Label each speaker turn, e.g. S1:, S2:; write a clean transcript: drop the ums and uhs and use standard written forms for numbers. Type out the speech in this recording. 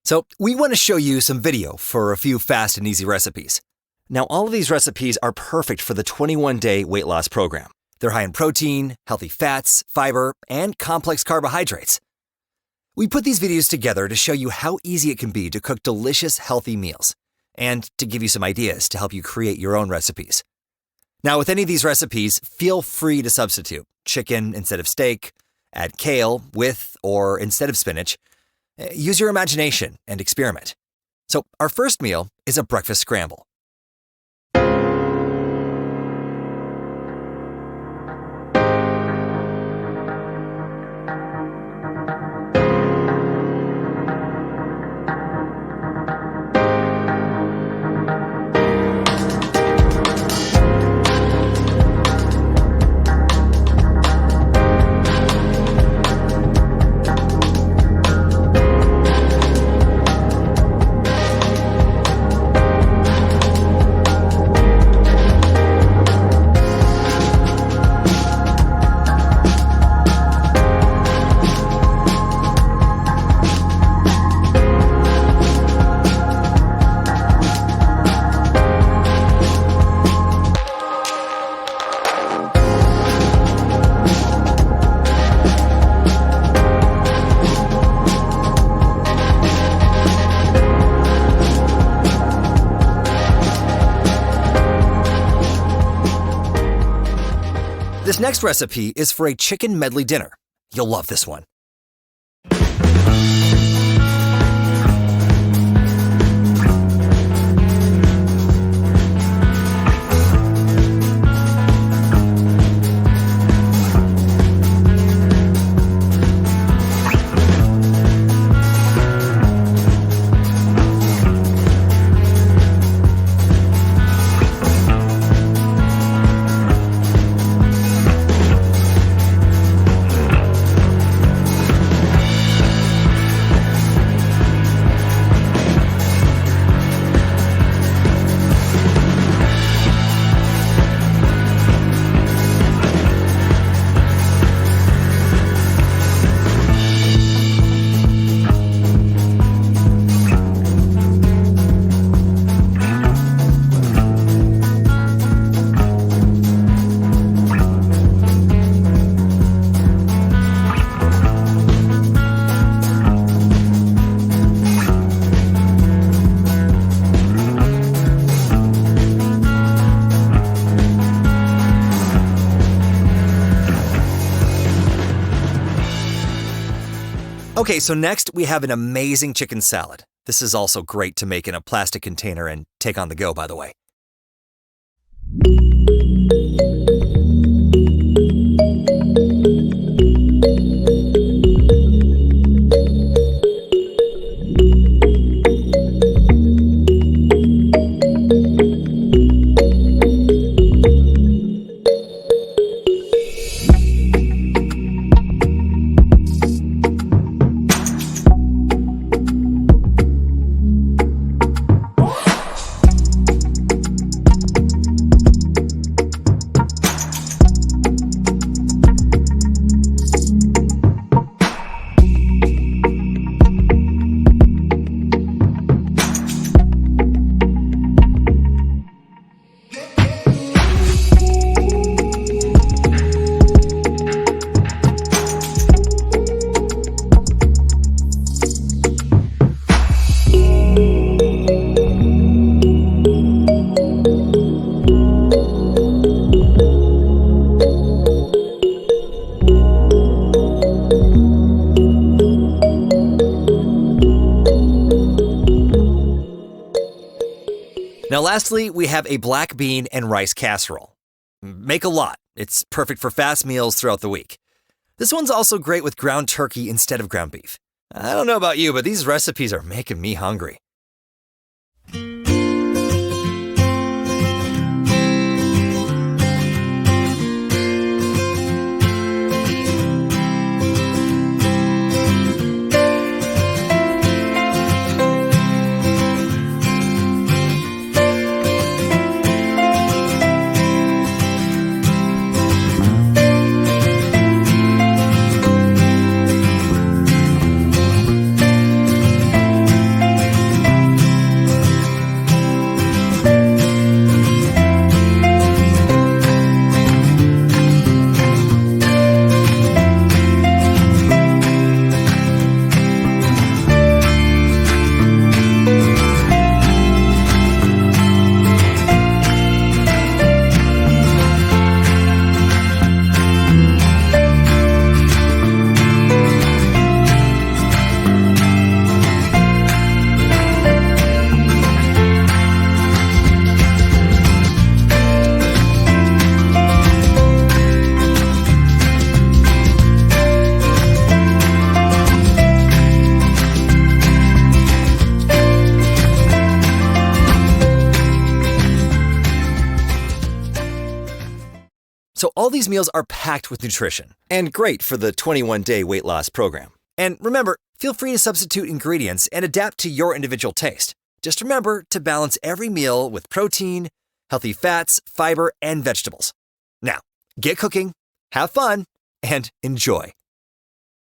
S1: So we want to show you some video for a few fast and easy recipes. Now, all of these recipes are perfect for the 21-day weight loss program. They're high in protein, healthy fats, fiber, and complex carbohydrates. We put these videos together to show you how easy it can be to cook delicious, healthy meals, and to give you some ideas to help you create your own recipes. Now, with any of these recipes, feel free to substitute chicken instead of steak, add kale with or instead of spinach. Use your imagination and experiment. So our first meal is a breakfast scramble. This next recipe is for a chicken medley dinner. You'll love this one. Okay, so next we have an amazing chicken salad. This is also great to make in a plastic container and take on the go, by the way. Now lastly, we have a black bean and rice casserole. Make a lot. It's perfect for fast meals throughout the week. This one's also great with ground turkey instead of ground beef. I don't know about you, but these recipes are making me hungry. So all these meals are packed with nutrition and great for the 21-day weight loss program. And remember, feel free to substitute ingredients and adapt to your individual taste. Just remember to balance every meal with protein, healthy fats, fiber, and vegetables. Now, get cooking, have fun, and enjoy.